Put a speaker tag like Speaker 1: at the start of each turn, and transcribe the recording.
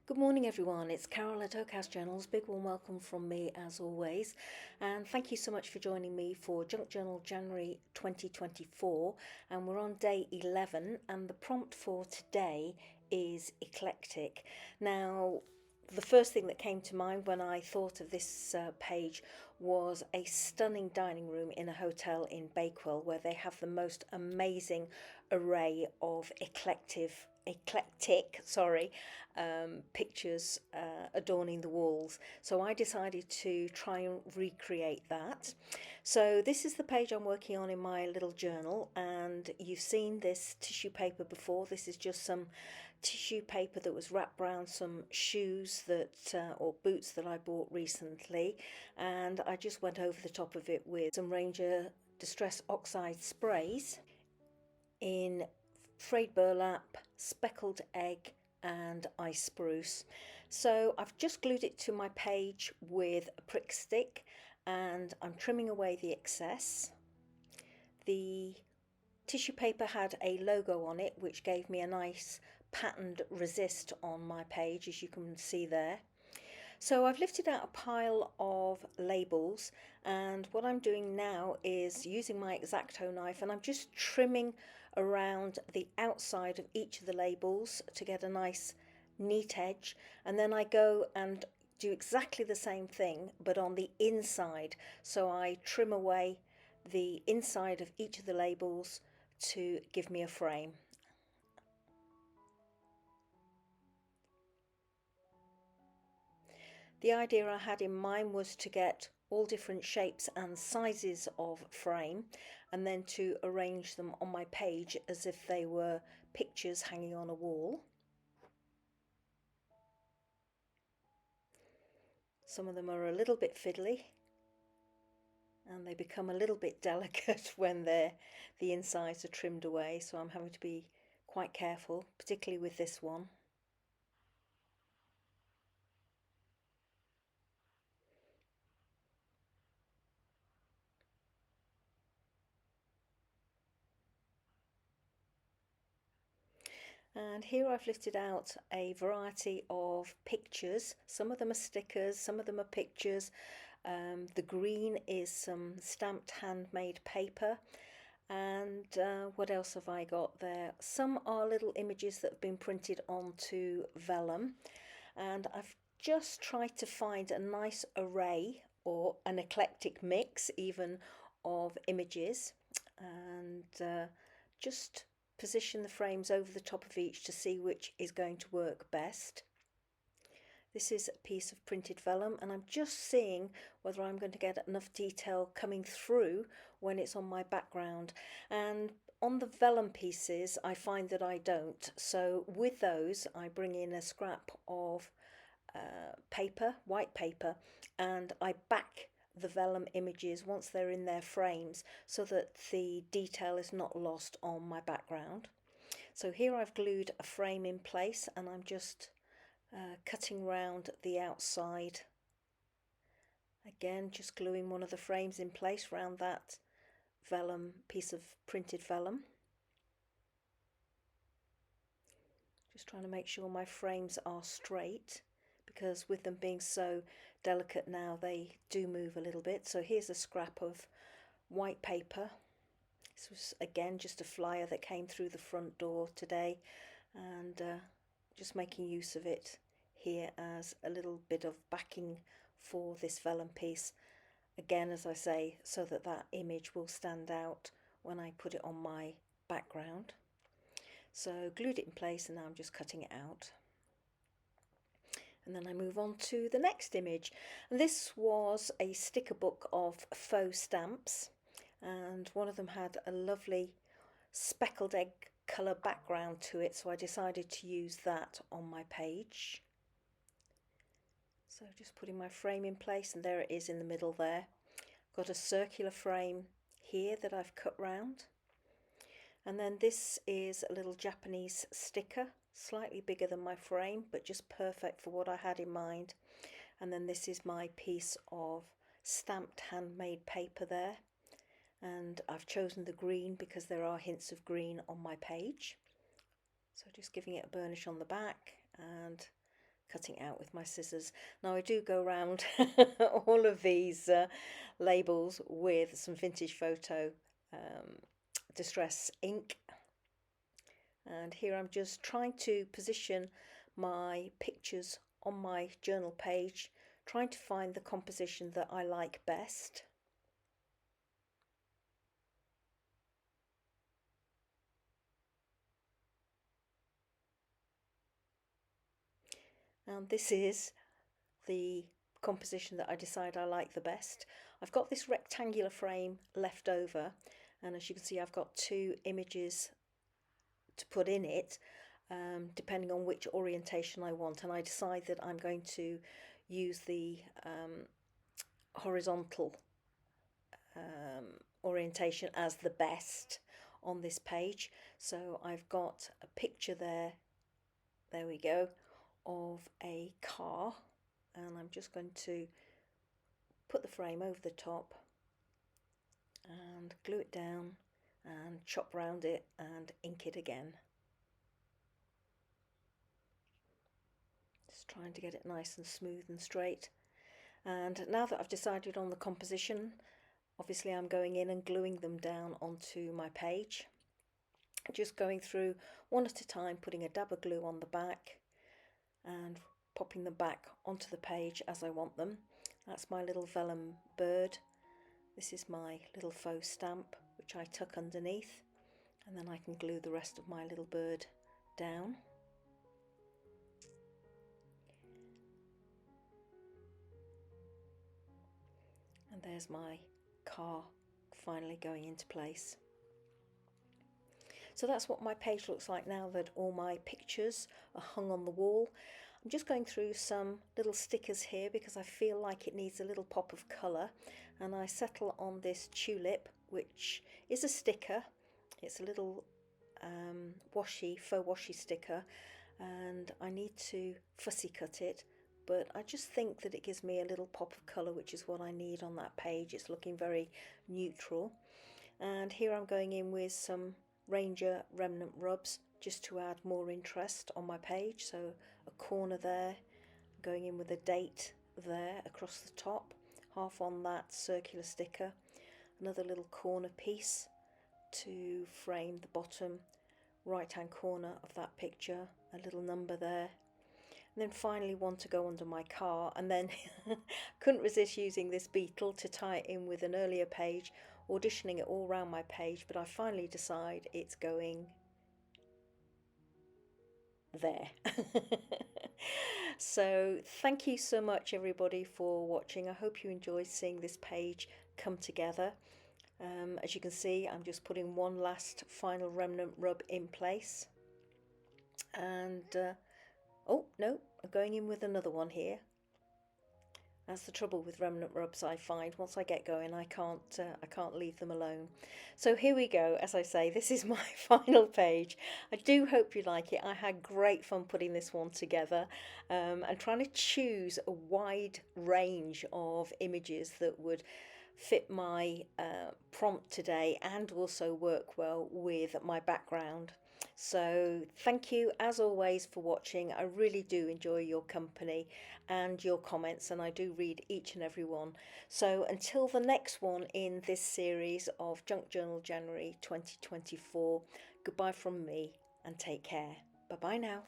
Speaker 1: Good morning everyone, it's Carol at MegJournals. Big warm welcome from me as always, and thank you so much for joining me for Junk Journal January 2024, and we're on day 11 and the prompt for today is eclectic. Now the first thing that came to mind when I thought of this page was a stunning dining room in a hotel in Bakewell where they have the most amazing array of eclectic pictures adorning the walls. So I decided to try and recreate that. So this is the page I'm working on in my little journal, and you've seen this tissue paper before. This is just some tissue paper that was wrapped around some shoes that or boots that I bought recently, and I just went over the top of it with some Ranger Distress Oxide sprays in frayed burlap, speckled egg and ice spruce. So I've just glued it to my page with a prick stick and I'm trimming away the excess. The tissue paper had a logo on it which gave me a nice patterned resist on my page, as you can see there. So I've lifted out a pile of labels, and what I'm doing now is using my X-Acto knife and I'm just trimming around the outside of each of the labels to get a nice neat edge, and then I go and do exactly the same thing but on the inside. So I trim away the inside of each of the labels to give me a frame. The idea I had in mind was to get all different shapes and sizes of frame and then to arrange them on my page as if they were pictures hanging on a wall. Some of them are a little bit fiddly and they become a little bit delicate when the insides are trimmed away, so I'm having to be quite careful, particularly with this one. And here I've lifted out a variety of pictures. Some of them are stickers, some of them are pictures. The green is some stamped handmade paper. And what else have I got there? Some are little images that have been printed onto vellum. And I've just tried to find a nice array or an eclectic mix even of images, and just position the frames over the top of each to see which is going to work best. This is a piece of printed vellum and I'm just seeing whether I'm going to get enough detail coming through when it's on my background, and on the vellum pieces I find that I don't. So with those I bring in a scrap of paper, white paper, and I back the vellum images once they're in their frames so that the detail is not lost on my background. So here I've glued a frame in place and I'm just cutting round the outside. Again, just gluing one of the frames in place round that vellum piece of printed vellum. Just trying to make sure my frames are straight, because with them being so delicate now they do move a little bit. So here's a scrap of white paper. This was again just a flyer that came through the front door today, and just making use of it here as a little bit of backing for this vellum piece. Again, as I say, so that that image will stand out when I put it on my background. So glued it in place and now I'm just cutting it out. And then I move on to the next image. And this was a sticker book of faux stamps, and one of them had a lovely speckled egg colour background to it, so I decided to use that on my page. So just putting my frame in place, and there it is in the middle there. Got a circular frame here that I've cut round. And then this is a little Japanese sticker, slightly bigger than my frame, but just perfect for what I had in mind. And then this is my piece of stamped handmade paper there. And I've chosen the green because there are hints of green on my page. So just giving it a burnish on the back and cutting it out with my scissors. Now I do go around all of these labels with some vintage photo distress ink, and here I'm just trying to position my pictures on my journal page, trying to find the composition that I like best. And this is the composition that I decide I like the best. I've got this rectangular frame left over, and as you can see I've got two images to put in it, depending on which orientation I want, and I decide that I'm going to use the horizontal orientation as the best on this page. So I've got a picture there we go, of a car, and I'm just going to put the frame over the top and glue it down and chop round it and ink it again. Just trying to get it nice and smooth and straight. And now that I've decided on the composition, obviously I'm going in and gluing them down onto my page. Just going through one at a time, putting a dab of glue on the back and popping them back onto the page as I want them. That's my little vellum bird. This is my little faux stamp, which I tuck underneath, and then I can glue the rest of my little bird down. And there's my car finally going into place. So that's what my page looks like now that all my pictures are hung on the wall. I'm just going through some little stickers here because I feel like it needs a little pop of colour, and I settle on this tulip, which is a sticker. It's a little faux washi sticker, and I need to fussy cut it, but I just think that it gives me a little pop of colour, which is what I need on that page. It's looking very neutral. And here I'm going in with some Ranger remnant rubs just to add more interest on my page. So a corner there, going in with a date there across the top, half on that circular sticker, another little corner piece to frame the bottom right hand corner of that picture, a little number there, and then finally one to go under my car. And then couldn't resist using this beetle to tie it in with an earlier page, auditioning it all around my page, but I finally decide it's going there. So thank you so much everybody for watching. I hope you enjoyed seeing this page come together. As you can see, I'm just putting one last final remnant rub in place, and oh no, I'm going in with another one here. That's the trouble with remnant rubs, I find. Once I get going, I can't leave them alone. So here we go. As I say, this is my final page. I do hope you like it. I had great fun putting this one together, and trying to choose a wide range of images that would fit my prompt today and also work well with my background. So thank you as always for watching. I really do enjoy your company and your comments, and I do read each and every one. So until the next one in this series of Junk Journal January 2024, goodbye from me and take care. Bye bye now.